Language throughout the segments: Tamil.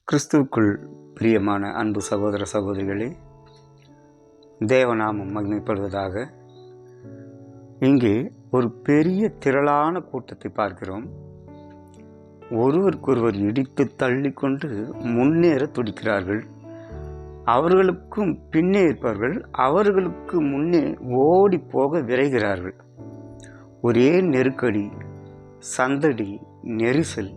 கிறிஸ்துவுக்குள் பிரியமான அன்பு சகோதர சகோதரிகளே, தேவநாமம் மகிமைப்படுவதாக. இங்கே ஒரு பெரிய திரளான கூட்டத்தை பார்க்கிறோம். ஒருவருக்கொருவர் இடித்து தள்ளி கொண்டு முன்னேற துடிக்கிறார்கள். அவர்களுக்கும் பின்னே இருப்பவர்கள் அவர்களுக்கு முன்னே ஓடி போக விரைகிறார்கள். ஒரே நெருக்கடி, சந்தடி, நெரிசல்.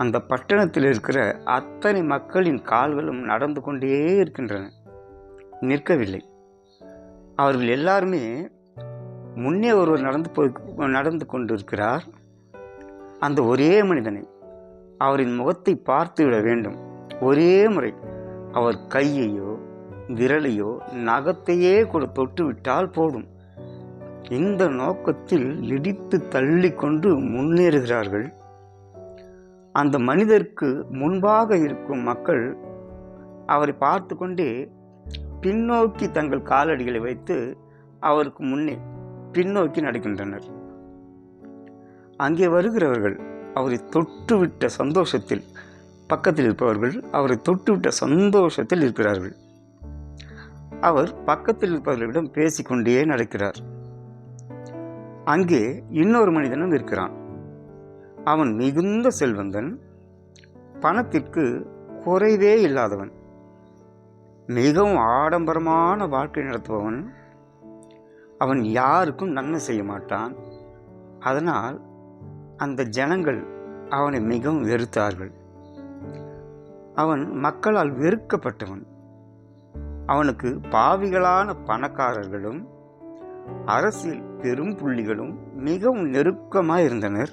அந்த பட்டணத்தில் இருக்கிற அத்தனை மக்களின் கால்களும் நடந்து கொண்டே இருக்கின்றன, நிற்கவில்லை. அவர்கள் எல்லாருமே முன்னே ஒருவர் நடந்து கொண்டிருக்கிறார். அந்த ஒரே மனிதனை, அவரின் முகத்தை பார்த்து விட வேண்டும். ஒரே முறை அவர் கையையோ விரலையோ நகத்தையே கூட தொட்டு விட்டால் போதும். இந்த நோக்கத்தில் இடித்து தள்ளி கொண்டு முன்னேறுகிறார்கள். அந்த மனிதருக்கு முன்பாக இருக்கும் மக்கள் அவரை பார்த்து கொண்டே பின்னோக்கி தங்கள் காலடிகளை வைத்து அவருக்கு முன்னே பின்னோக்கி நடக்கின்றனர். அங்கே வருகிறவர்கள் அவரை தொட்டுவிட்ட சந்தோஷத்தில், பக்கத்தில் இருப்பவர்கள் அவரை தொட்டுவிட்ட சந்தோஷத்தில் இருக்கிறார்கள். அவர் பக்கத்தில் இருப்பவர்களிடம் பேசிக்கொண்டே நடக்கிறார். அங்கே இன்னொரு மனிதனும் இருக்கிறான். அவன் மிகுந்த செல்வந்தன், பணத்திற்கு குறைவே இல்லாதவன், மிகவும் ஆடம்பரமான வாழ்க்கை நடத்துபவன். அவன் யாருக்கும் நன்மை செய்ய மாட்டான். அதனால் அந்த ஜனங்கள் அவனை மிகவும் வெறுத்தார்கள். அவன் மக்களால் வெறுக்கப்பட்டவன். அவனுக்கு பாவிகளான பணக்காரர்களும் அரசியல் பெரும் புள்ளிகளும் மிகவும் நெருக்கமாயிருந்தனர்.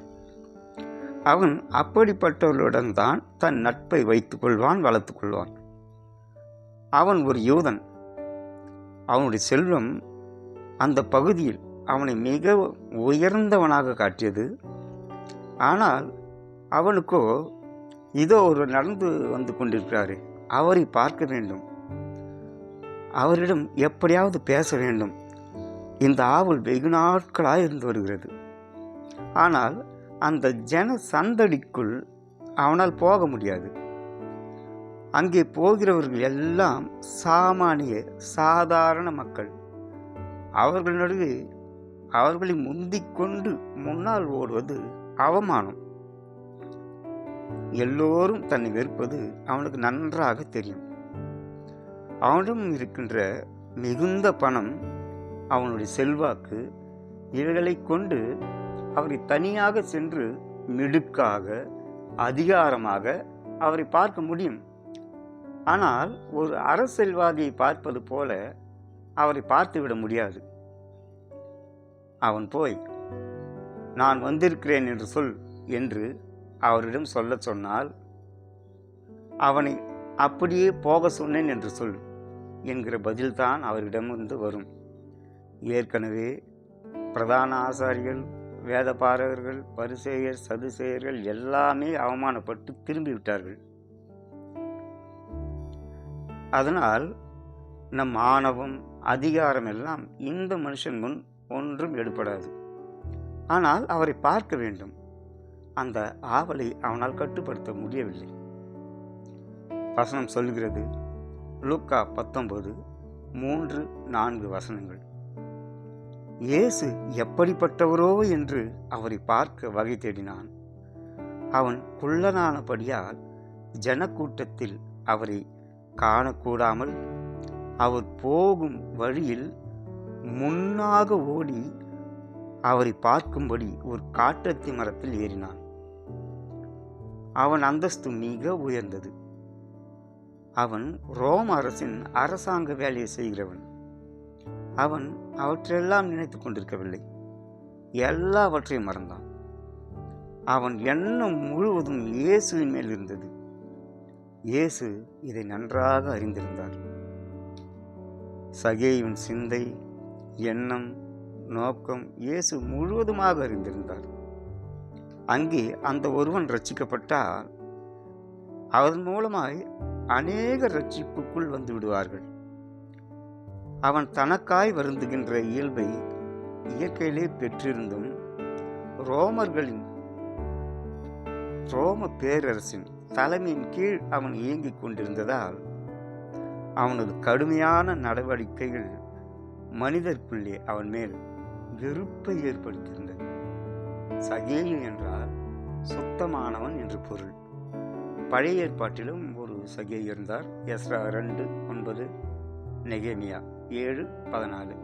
அவன் அப்படிப்பட்டவர்களுடன் தான் தன் நட்பை வைத்துக் கொள்வான், வளர்த்து கொள்வான். அவன் ஒரு யூதன். அவனுடைய செல்வம் அந்த பகுதியில் அவனை மிக உயர்ந்தவனாக காட்டியது. ஆனால் அவனுக்கோ இதோ ஒருவர் நடந்து வந்து கொண்டிருக்கிறாரே, அவரை பார்க்க வேண்டும், அவரிடம் எப்படியாவது பேச வேண்டும். இந்த ஆவல் வெகு நாட்களாக இருந்து வருகிறது. ஆனால் அந்த ஜன சந்தடிக்குள் அவனால் போக முடியாது. அங்கே போகிறவர்கள் எல்லாம் சாதாரண மக்கள். அவர்கள் நடுவே அவர்களை முந்திக் கொண்டு முன்னால் ஓடுவது அவமானம். எல்லோரும் தன்னை வெறுப்பது அவனுக்கு நன்றாக தெரியும். அவனிடம் இருக்கின்ற மிகுந்த பணம், அவனுடைய செல்வாக்கு, இவைகளை கொண்டு அவரை தனியாக சென்று மிடுக்காக, அதிகாரமாக அவரை பார்க்க முடியும். ஆனால் ஒரு அரசியல்வாதியை பார்ப்பது போல அவரை பார்த்துவிட முடியாது. அவன் போய் நான் வந்திருக்கிறேன் என்று சொல் என்று அவரிடம் சொல்ல சொன்னால், அவனை அப்படியே போக சொன்னேன் என்று சொல் என்கிற பதில்தான் அவரிடமிருந்து வரும். ஏற்கனவே பிரதான ஆசாரிகள், வேதபாரகர்கள், பரிசேயர், சதுசேயர்கள் எல்லாமே அவமானப்பட்டு திரும்பிவிட்டார்கள். அதனால் நம் ஆணவம், அதிகாரம் எல்லாம் இந்த மனுஷன் முன் ஒன்றும் எடுபடாது. ஆனால் அவரை பார்க்க வேண்டும். அந்த ஆவலை அவனால் கட்டுப்படுத்த முடியவில்லை. வசனம் சொல்கிறது, லூக்கா 19:3-4 வசனங்கள். இயேசு எப்படிப்பட்டவரோ என்று அவரை பார்க்க வகை தேடினான். அவன் குள்ளனானபடியால் ஜனக்கூட்டத்தில் அவரை காணக்கூடாமல் அவர் போகும் வழியில் முன்னாக ஓடி அவரை பார்க்கும்படி ஒரு காட்டத்தி மரத்தில் ஏறினான். அவன் அந்தஸ்து மிக உயர்ந்தது. அவன் ரோம அரசின் அரசாங்க வேலையை செய்கிறவன். அவன் அவற்றையெல்லாம் நினைத்து கொண்டிருக்கவில்லை, எல்லாவற்றையும் மறந்தான். அவன் எண்ணம் முழுவதும் இயேசுவின் மேல் இருந்தது. இயேசு இதை நன்றாக அறிந்திருந்தார். சகேயுவின் சிந்தை, எண்ணம், நோக்கம் இயேசு முழுவதுமாக அறிந்திருந்தார். அங்கே அந்த ஒருவன் ரட்சிக்கப்பட்டால் அதன் மூலமாய் அநேக ரட்சிப்புக்குள் வந்து விடுவார்கள். அவன் தனக்காய் வருந்துகின்ற இயல்பை இயற்கையிலே பெற்றிருந்தும் ரோம பேரரசின் தலைமையின் கீழ் அவன் இயங்கிக் கொண்டிருந்ததால் அவனது கடுமையான நடவடிக்கைகள் மனிதர்க்குள்ளே அவன் மேல் வெறுப்பை ஏற்படுத்தியிருந்தது. சகேயு என்றால் சுத்தமானவன் என்று பொருள். பழைய ஏற்பாட்டிலும் ஒரு சகேயு இருந்தார். எஸ்ரா 2:9, நெகேமியா 7:14.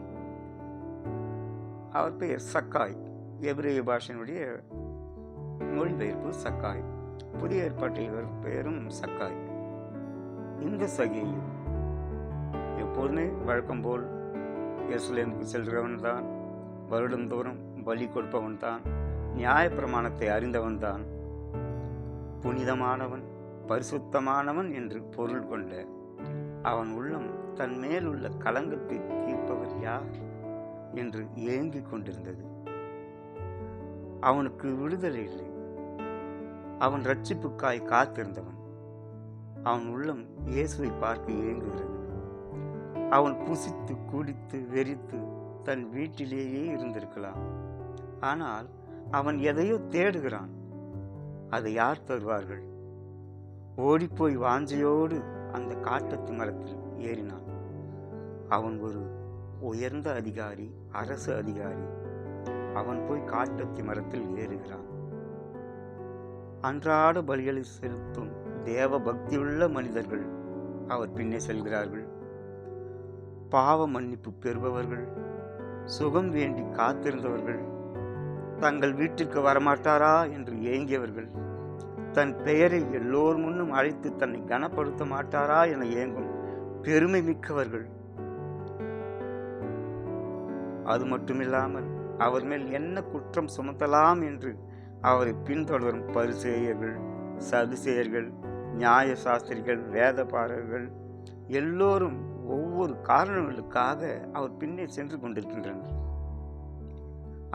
அவர் பெயர் சக்காய். எபிரேய பாஷையினுடைய மொழிபெயர்ப்பு சக்காய். புதிய ஏற்பாட்டில் இவர் பெயரும் சக்காய். இந்த சகேயு எப்போதுமே வழக்கம் போல் எருசலேமுக்கு செல்கிறவன் தான், வருடந்தோறும் பலி கொடுப்பவன் தான், நியாயப்பிரமாணத்தை அறிந்தவன் தான், புனிதமானவன் பரிசுத்தமானவன் என்று பொருள் கொண்ட அவன் உள்ளம் தன் மேலுள்ள களங்கத்தை தீர்ப்பவர் யார் என்று ஏங்கிக் கொண்டிருந்தது. அவனுக்கு விடுதலை இல்லை. அவன் இரட்சிப்புக்காய் காத்திருந்தவன். அவன் உள்ளம் இயேசுவை பார்க்க ஏங்குகிறது. அவன் புசித்து குடித்து வெறித்து தன் வீட்டிலேயே இருந்திருக்கலாம். ஆனால் அவன் எதையோ தேடுகிறான். அதை யார் தருவார்கள்? ஓடிப்போய் வாஞ்சையோடு அந்த காட்டத்து மரத்தில் ஏறினான். அவன் ஒரு உயர்ந்த அதிகாரி, அரசு அதிகாரி. அவன் போய் காட்டத்தி மரத்தில் ஏறுகிறான். அன்றாட பலிகளை செலுத்தும் தேவ பக்தியுள்ள மனிதர்கள் அவர் பின்னே செல்கிறார்கள். பாவ மன்னிப்பு பெறுபவர்கள், சுகம் வேண்டி காத்திருந்தவர்கள், தங்கள் வீட்டிற்கு வரமாட்டாரா என்று ஏங்கியவர்கள், தன் பெயரை எல்லோர் முன்னும் அழைத்து தன்னை கனப்படுத்த மாட்டாரா என ஏங்கும் பெருமை மிக்கவர்கள். அது மட்டுமில்லாமல் அவர் மேல் என்ன குற்றம் சுமத்தலாம் என்று அவரை பின்தொடரும் பரிசேயர்கள், சதுசேயர்கள், நியாய சாஸ்திரிகள், வேதபாரகர்கள் எல்லோரும் ஒவ்வொரு காரணங்களுக்காக அவர் பின்னே சென்று கொண்டிருக்கின்றனர்.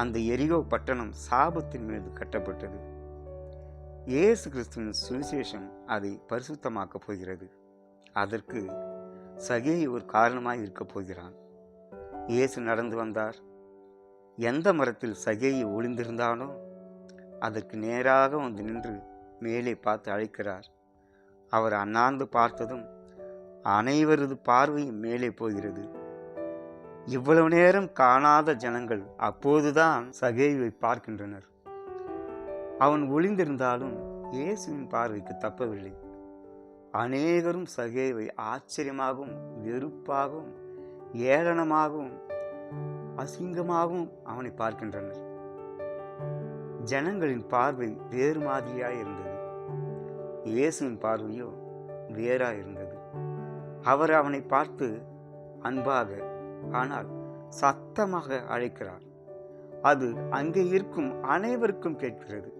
அந்த எரிகோ பட்டணம் சாபத்தின் மீது கட்டப்பட்டது. இயேசு கிறிஸ்துவின் சுவிசேஷம் அதை பரிசுத்தமாக்கப் போகிறது. அதற்கு சகேயு ஒரு காரணமாய் இருக்கப் போகிறான். இயேசு நடந்து வந்தார். எந்த மரத்தில் சகேயு ஒளிந்திருந்தானோ அதற்கு நேராக வந்து நின்று மேலே பார்த்து அழைக்கிறார். அவர் அண்ணாந்து பார்த்ததும் அனைவரது பார்வையும் மேலே போகிறது. இவ்வளவு நேரம் காணாத ஜனங்கள் அப்போதுதான் சகேயுவை பார்க்கின்றனர். அவன் ஒளிந்திருந்தாலும் இயேசுவின் பார்வைக்கு தப்பவில்லை. அநேகரும் சகேயுவை ஆச்சரியமாகவும் வெறுப்பாகவும் ஏளனமாகவும் அசிங்கமாகவும் அவனை பார்க்கின்றனர். ஜனங்களின் பார்வை வேறு மாதிரியாய் இருந்தது. இயேசுவின் பார்வையோ வேறாயிருந்தது. அவர் அவனை பார்த்து அன்பாக ஆனால் சத்தமாக அழைக்கிறார். அது அங்கே இருக்கும் அனைவருக்கும் கேட்கிறது.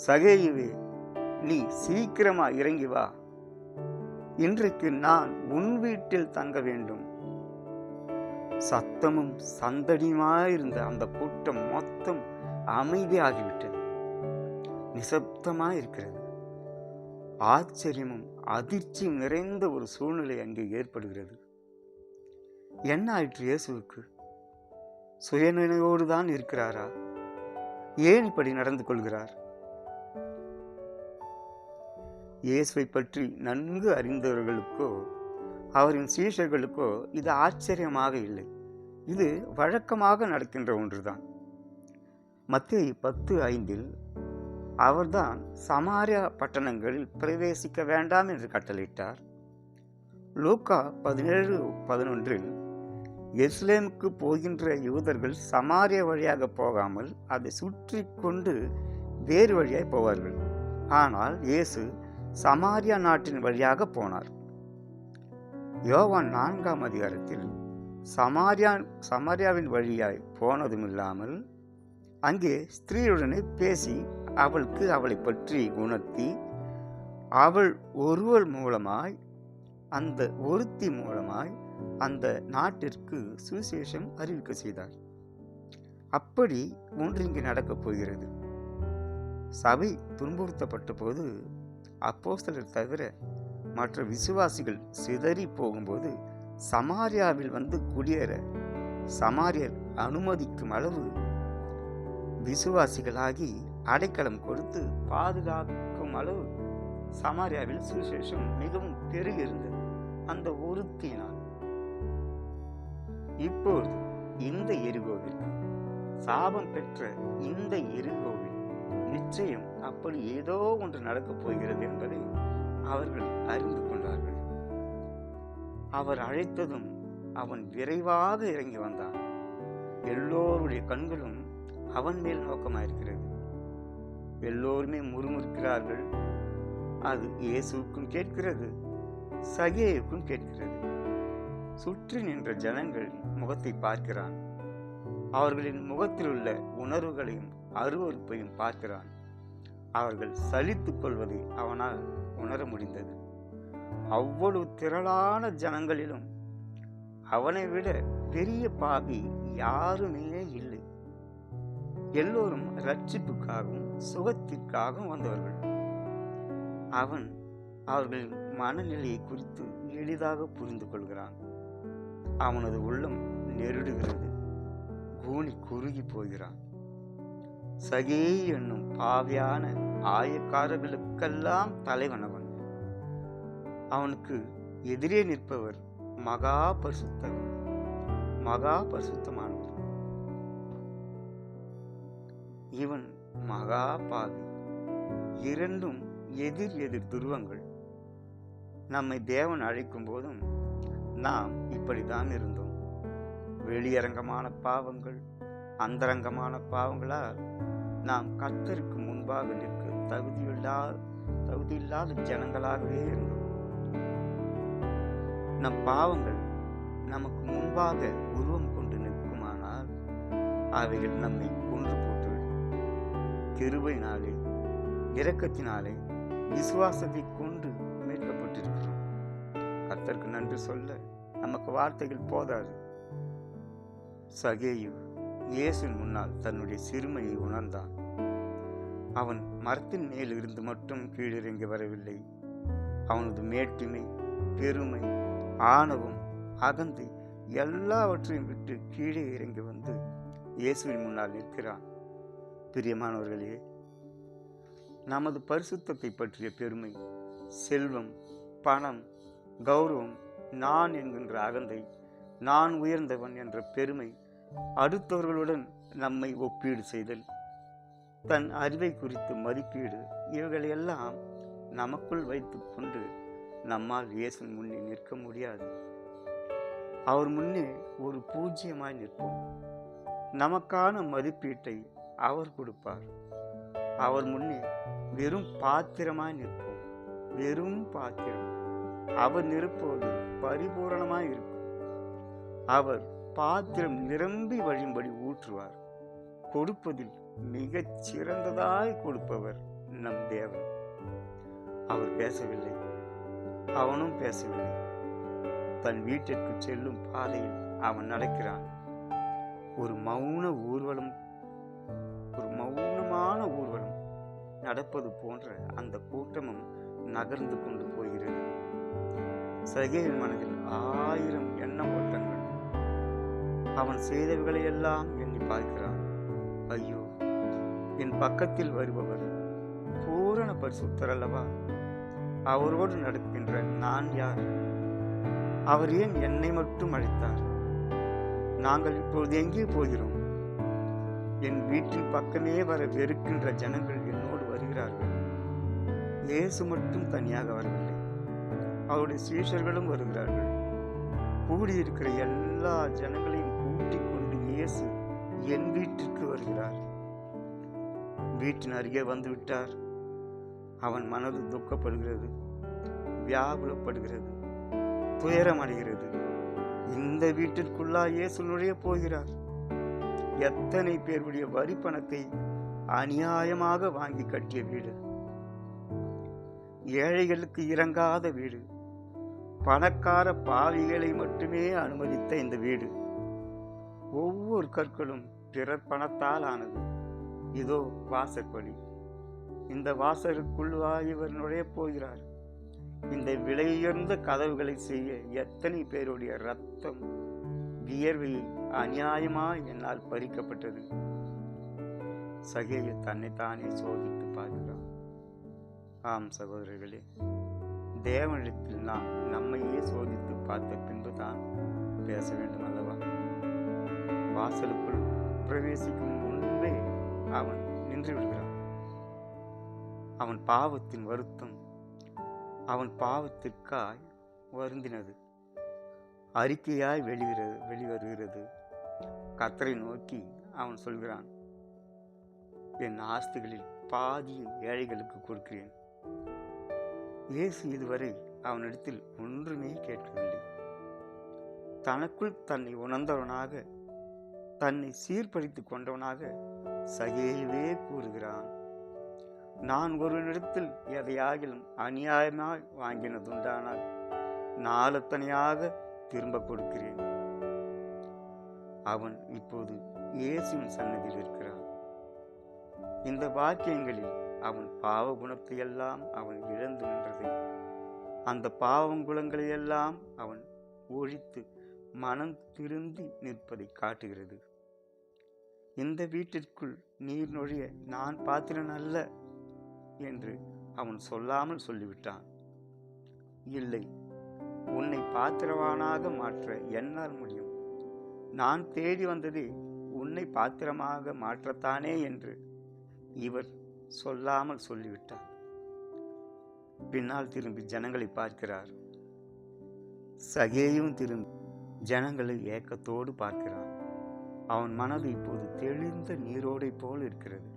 சகேயுவே, நீ சீக்கிரமா இறங்கி வா. இன்றைக்கு நான் உன் வீட்டில் தங்க வேண்டும். சத்தமும் சந்தடியுமாயிருந்த அந்த கூட்டம் மொத்தம் அமைதியாகிவிட்டது. நிசப்தமாயிருக்கிறது. ஆச்சரியமும் அதிர்ச்சியும் நிறைந்த ஒரு சூழ்நிலை அங்கே ஏற்படுகிறது. என்ன ஆயிற்று இயேசுவுக்கு? சுயநினைவோடு தான் இருக்கிறாரா? ஏன் இப்படி நடந்து கொள்கிறார்? இயேசுவை பற்றி நன்கு அறிந்தவர்களுக்கோ அவரின் சீஷர்களுக்கோ இது ஆச்சரியமாக இல்லை. இது வழக்கமாக நடக்கின்ற ஒன்றுதான். மத்தேயு 10:5 அவர்தான் சமாரியா பட்டணங்களில் பிரவேசிக்க வேண்டாம் என்று கட்டளையிட்டார். லூக்கா 17:11 எருசலேமுக்கு போகின்ற யூதர்கள் சமாரியா வழியாக போகாமல் அதை சுற்றி கொண்டு வேறு வழியாய் போவார்கள். ஆனால் இயேசு சமாரியா நாட்டின் வழியாக போனார். யோவான் 4ஆம் அதிகாரத்தில் சமாரியாவின் வழியாய் போனதுமில்லாமல் அங்கே ஸ்திரீயுடனே பேசி அவளுக்கு அவளை பற்றி உணர்த்தி அவள் ஒருத்தி மூலமாய் அந்த நாட்டிற்கு சுவிசேஷம் அறிவிக்க செய்தார். அப்படி ஒன்று இங்கு நடக்கப் போகிறது. சபை துன்புறுத்தப்பட்ட போது அப்போஸ்தலர் தவிர மற்ற விசுவாசிகள் சிதறி போகும்போது சமாரியாவில் வந்து குடியேற சமாரியர் அனுமதிக்கும் அளவு விசுவாசிகளாகி அடைக்கலம் கொடுத்து பாதுகாக்கும் அளவு சமாரியாவில் சுவிசேஷம் மிகவும் பெருகி இருந்தது அந்த ஒருத்தினால். இப்பொழுது இந்த எரிகோவில், சாபம் பெற்ற இந்த எரிகோவில் நிச்சயம் அப்படி ஏதோ ஒன்று நடக்கப் போகிறது என்பதை அவர்கள் அறிந்து கொண்டார்கள். அவர் அழைத்ததும் அவன் விரைவாக இறங்கி வந்தான். எல்லோருடைய கண்களும் அவன் மேல் நோக்கமாயிருக்கிறது. எல்லோருமே முறுமுறுக்கிறார்கள். அது இயேசுவுக்கும் கேட்கிறது, சகேயுக்கும் கேட்கிறது. சுற்றி நின்ற ஜனங்கள் முகத்தை பார்க்கிறான். அவர்களின் முகத்தில் உள்ள உணர்வுகளையும் அருவருப்பையும் பார்க்கிறான். அவர்கள் சலித்துக் கொள்வதை அவனால் உணர முடிந்தது. அவ்வளவு திரளான ஜனங்களிலும் அவனை விட பெரிய பாவி யாருமே இல்லை. எல்லோரும் ரட்சிப்புக்காகவும் சுகத்திற்காகவும் வந்தவர்கள். அவன் அவர்களின் மனநிலையை குறித்து எளிதாக புரிந்து கொள்கிறான். அவனது உள்ளம் நெருடுகிறது, கூனி குறுகி போகிறான். சகே என்னும் பாவியான ஆயக்காரர்களுக்கெல்லாம் தலைவனவன். அவனுக்கு எதிரே நிற்பவர் மகா பரிசுத்தவர், மகா பரிசுத்தமானவர். இவன் மகா பாவி. இரண்டும் எதிர் எதிர் துருவங்கள். நம்மை தேவன் அழைக்கும் போதும் நாம் இப்படித்தான் இருந்தோம். வெளியரங்கமான பாவங்கள், அந்தரங்கமான பாவங்களால் நாம் கர்த்தருக்கு முன்பாக நிற்க தகுதியில்லாத ஜனங்களாகவே இருந்தோம். நம் பாவங்கள் நமக்கு முன்பாக உருவம் கொண்டு நிற்குமானால் அவைகள் நம்மை கொன்று போட்டுவிடும். கிருபையினாலே, இரக்கத்தினாலே, விசுவாசத்தை கொண்டு மீட்கப்பட்டிருக்கிறோம். கர்த்தருக்கு நன்றி சொல்ல நமக்கு வார்த்தைகள் போதாது. சகேயு இயேசுவின் முன்னால் தன்னுடைய சிறுமையை உணர்ந்தான். அவன் மரத்தின் மேல் இருந்து மட்டும் கீழிறங்கி வரவில்லை. அவனது மேட்டுமை, பெருமை, ஆணவம், அகந்தை எல்லாவற்றையும் விட்டு கீழே இறங்கி வந்து இயேசுவின் முன்னால் நிற்கிறான். பிரியமானவர்களே, நமது பரிசுத்தத்தை பற்றிய பெருமை, செல்வம், பணம், கௌரவம், நான் என்கின்ற அகந்தை, நான் உயர்ந்தவன் என்ற பெருமை, அடுத்தவர்களுடன் நம்மை ஒப்பீடு செய்தல், தன் அறிவை குறித்து மதிப்பீடு, இவைகளையெல்லாம் நமக்குள் வைத்து கொண்டு நம்மால் இயேசுவின் முன்னே நிற்க முடியாது. அவர் முன்னே ஒரு பூஜ்யமாய் நிற்போம். நமக்கான மதிப்பீட்டை அவர் கொடுப்பார். அவர் முன்னே வெறும் பாத்திரமாய் நிற்போம். வெறும் பாத்திரம். அவர் நிற்போது பரிபூரணமாய் இருக்கும். அவர் பாத்திரம் நிரம்பி வழியும்படி ஊற்றுவார். கொடுப்பதில் மிகச் சிறந்ததாய் கொடுப்பவர் நம் தேவன். அவர் பேசவில்லை, அவனும் பேசவில்லை. தன் வீட்டிற்கு செல்லும் பாதையில் அவன் நடக்கிறான். ஒரு மௌனமான ஊர்வலம் நடப்பது போன்ற அந்த கூட்டமும் நகர்ந்து கொண்டு போகிறது. சகேயின் மனதில் 1000 எண்ண ஓட்டங்கள். அவன் செய்தவைகளை எல்லாம் எண்ணி பார்க்கிறான். ஐயோ, என் பக்கத்தில் வருபவர் பூரண பரிசுத்தர் அல்லவா? அவரோடு நடக்கின்ற நான் யார்? அவர் ஏன் என்னை மட்டும் அழைத்தார்? நாங்கள் இப்பொழுது எங்கே போகிறோம்? என் வீட்டின் பக்கமே வர வெறுக்கின்ற ஜனங்கள் என்னோடு வருகிறார்கள். இயேசு மட்டும் தனியாக வரவில்லை, அவருடைய சீஷர்களும் வருகிறார்கள். கூடியிருக்கிற எல்லா ஜனங்களையும் கூட்டிக் கொண்டு இயேசு என் வீட்டிற்கு வருகிறார். வீட்டின் அருகே வந்துவிட்டார். அவன் மனது துக்கப்படுகிறது, வியாகுலப்படுகிறது, துயரம் அடைகிறது. இந்த வீட்டிற்குள்ளா இயேசு நுழைய போகிறார்? எத்தனை பேருடைய வரி பணத்தை அநியாயமாக வாங்கி கட்டிய வீடு, ஏழைகளுக்கு இறங்காத வீடு, பணக்கார பாவிகளை மட்டுமே அனுமதித்த இந்த வீடு, ஒவ்வொரு கற்களும் பிறர் பணத்தால் ஆனது. இதோ வாசற்படி. இந்த வாசலுக்குள்ளா இவர் நுழைய போகிறார்? இந்த விலையுயர்ந்த கதவுகளை செய்ய எத்தனை பேருடைய ரத்தம், வியர்வை அநியாயமாய் என்னால் பறிக்கப்பட்டது. சகேயு தன்னைத்தானே சோதித்து பார்க்கிறான். ஆம் சகோதரர்களே, தேவனிடத்தில் நாம் நம்மையே சோதித்து பார்த்த பின்புதான் பேச வேண்டும் அல்லவா? வாசலுக்குள் பிரவேசிக்கும் முன்பே அவன் நின்று விடுகிறான். அவன் பாவத்தின் வருத்தம் அவன் பாவத்திற்காய் வருந்தினது அறிக்கையாய் வெளிவருகிறது. கர்த்தரை நோக்கி அவன் சொல்கிறான், என் ஆஸ்திகளில் பாதியை ஏழைகளுக்கு கொடுக்கிறேன். இயேசு இதுவரை அவனிடத்தில் ஒன்றுமே கேட்கவில்லை. தனக்குள் தன்னை உணர்ந்தவனாக, தன்னை சீர்படுத்திக் கொண்டவனாக சகேயுவே கூறுகிறான், நான் ஒருவனிடத்தில் எதையாகிலும் அநியாயமாய் வாங்கினதுண்டானால் நாளத்தனையாக திரும்ப கொடுக்கிறேன். அவன் இப்போது இயேசுவின் சன்னதியில் இருக்கிறான். இந்த வாக்கியங்களில் அவன் பாவ குணத்தையெல்லாம் அவன் இழந்து நின்றதை, அந்த பாவங்குணங்களையெல்லாம் அவன் ஒழித்து மனம் திருந்தி நிற்பதை காட்டுகிறது. இந்த வீட்டிற்குள் நீர் நுழைய நான் பாத்திரன் அல்ல என்று அவன் சொல்லாமல் சொல்லிவிட்டான். இல்லை, உன்னை பாத்திரவானாக மாற்ற என்னால் முடியும். நான் தேடி வந்ததே உன்னை பாத்திரமாக மாற்றத்தானே என்று இவர் சொல்லாமல் சொல்லிவிட்டார். பின்னால் திரும்பி ஜனங்களை பார்க்கிறார். சகேயும் திரும்பி ஜனங்களை ஏக்கத்தோடு பார்க்கிறான். அவன் மனது இப்போது தெளிந்த நீரோடை போல் இருக்கிறது.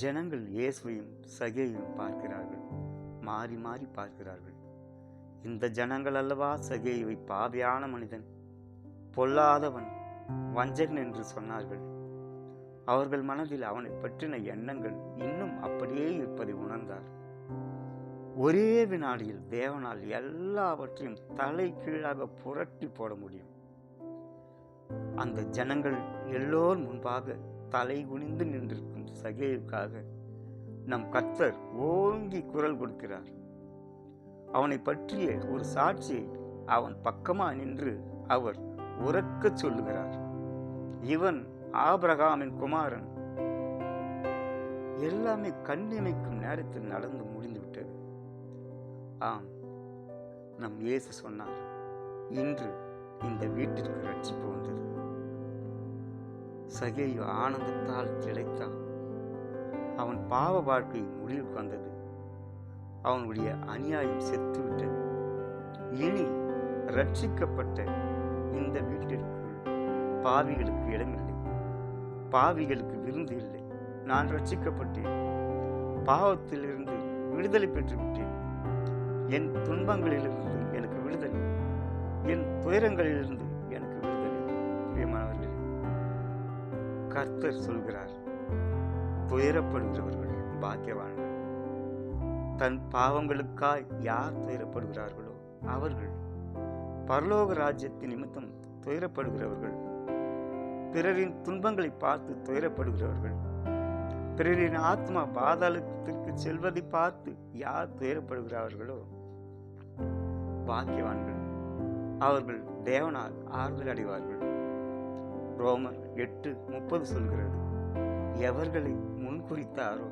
ஜனங்கள் இயேசுவையும் சகேயும் பார்க்கிறார்கள், மாறி மாறி பார்க்கிறார்கள். இந்த ஜனங்கள் அல்லவா சகேயுவை பாவியான மனிதன், பொல்லாதவன், வஞ்சகன் என்று சொன்னார்கள். அவர்கள் மனதில் அவனை பற்றின எண்ணங்கள் இன்னும் அப்படியே இருப்பதை உணர்ந்தார். ஒரே வினாடியில் தேவனால் எல்லாவற்றையும் தலை கீழாக புரட்டி போட முடியும். அந்த ஜனங்கள் எல்லோர் முன்பாக தலை குனிந்து நின்றிருக்கும் சகேயுக்காக நம் கர்த்தர் ஓங்கி குரல் கொடுக்கிறார். அவனை பற்றிய ஒரு சாட்சியை அவன் பக்கமா நின்று அவர் உரக்கச் சொல்லுகிறார். இவன் ஆபிரகாமின் குமாரன். எல்லாமே கண்ணிமைக்கும் நேரத்தில் நடந்து முடிந்துவிட்டது. ஆம், நம் இயேசு சொன்னார், இன்று இந்த வீட்டிற்கு ரட்சிப்பு வந்தது. சகேயு ஆனந்தத்தால் திளைத்தான். அவன் பாவ வாழ்க்கை முடிவுக்கு வந்தது. அவனுடைய அநியாயம் செத்துவிட்டது. இனி ரட்சிக்கப்பட்ட இந்த வீட்டிற்குள் பாவிகளுக்கு இடமில்லை, பாவிகளுக்கு விருந்து இல்லை. நான் ரட்சிக்கப்பட்டேன், பாவத்திலிருந்து விடுதலை பெற்றுவிட்டேன். என் துன்பங்களிலிருந்து எனக்கு விடுதலை, என் துயரங்களிலிருந்து எனக்கு விடுதலை. பிரியமானவர்களே, கர்த்தர் சொல்கிறார், துயரப்படுகிறவர்கள் பாக்கியவான்கள். தன் பாவங்களுக்காய் யார் துயரப்படுகிறார்களோ அவர்கள் பரலோக ராஜ்யத்தின் நிமித்தம் துயரப்படுகிறவர்கள். பிறரின் துன்பங்களை பார்த்து துயரப்படுகிறவர்கள், பிறரின் ஆத்மா பாதாளத்திற்கு செல்வதை பார்த்து யார் துயரப்படுகிறார்களோ பாக்கியவான்கள். அவர்கள் தேவனால் ஆறுதல் அடைவார்கள். ரோமர் 8:30 சொல்கிறது, எவர்களை முன்குறித்தாரோ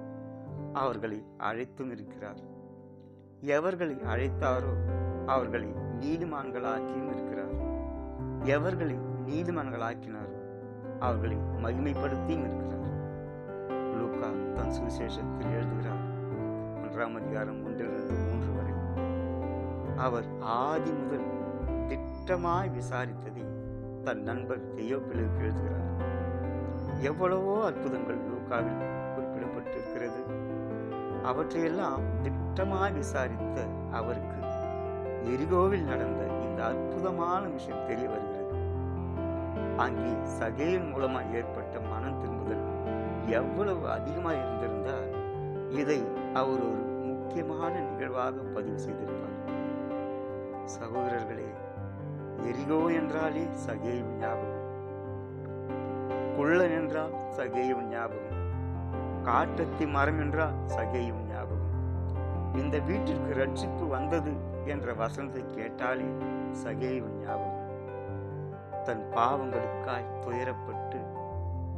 அவர்களை அழைத்தும் இருக்கிறார். எவர்களை அழைத்தாரோ அவர்களை நீதிமான்களாக்கியும் இருக்கிறார். எவர்களை நீதிமான்களாக்கினாரோ அவர்களை மகிமைப்படுத்தியும் இருக்கிறார். லூக்கா தன் சுவிசேஷத்தில் எழுதுகிறார், 1:1-3 வரை, அவர் ஆதி முதல் திட்டமாய் விசாரித்ததை தன் நண்பர் தெயோப்பிலுக்கு எழுதுகிறார். எவ்வளவோ அற்புதங்கள் லூக்காவில் குறிப்பிடப்பட்டிருக்கிறது. அவற்றையெல்லாம் திட்டமாய் விசாரித்த அவருக்கு எரிகோவில் நடந்த இந்த அற்புதமான விஷயம் தெரிய வருகிறது. அங்கே சகேயின் மூலமாக ஏற்பட்ட மனம் திரும்புதல் எவ்வளவு அதிகமாக இருந்திருந்தால் இதை அவர் ஒரு முக்கியமான நிகழ்வாக பதிவு செய்திருப்பார். சகோதரர்களே, எரிகோ என்றாலே சகேயின் ஞாபகம், குள்ளன் என்றால் சகேயின் ஞாபகம், காட்டத்தி மரம் என்றால் சகேயின் ஞாபகம். இந்த வீட்டிற்கு ரட்சிப்பு வந்தது என்ற வசனத்தை கேட்டாலே சகேயின் ஞாபகம். தன் பாவங்களுக்காய் துயரப்பட்டு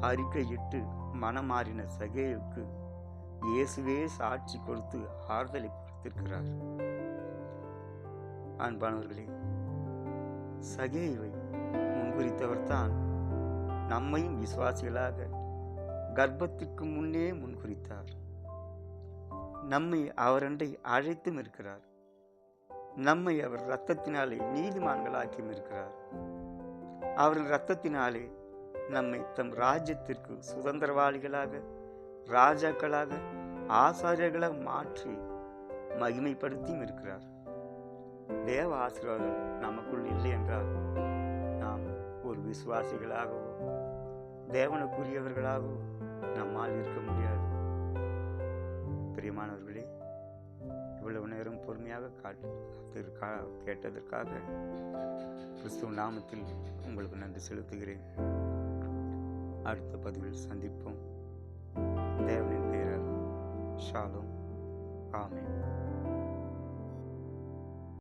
அறிக்கையிட்டு மனமாறின சகேயுக்கு இயேசுவே சாட்சி கொடுத்து ஆறுதலை கொடுத்திருக்கிறார். அன்பானவர்களே, சகேயுவை முன்குறித்தவர்தான் நம்மையும் விசுவாசிகளாக கர்ப்பத்திற்கு முன்னே முன்குறித்தார். நம்மை அவரண்டை அழைத்தும் இருக்கிறார். நம்மை அவர் இரத்தத்தினாலே நீதிமான்களாக்கியும் இருக்கிறார். அவரின் இரத்தத்தினாலே நம்மை தம் ராஜ்யத்திற்கு சுதந்திரவாளிகளாக, ராஜாக்களாக, ஆசாரியர்களாக மாற்றி மகிமைப்படுத்தியும் இருக்கிறார். தேவ ஆசீர்வாதம் நமக்குள் இல்லை என்றால் நாம் ஒரு விசுவாசிகளாகவோ தேவனுக்குரியவர்களாகவோ நம்மால் இருக்க முடியாது. பிரியமானவர்களே, இவ்வளவு நேரம் பொறுமையாக கேட்டதற்காக கிறிஸ்துவ நாமத்தில் உங்களுக்கு நன்றி செலுத்துகிறேன். அடுத்த பதிவில் சந்திப்போம். தேவனின் பெயரால் ஷாலோம். ஆமென்.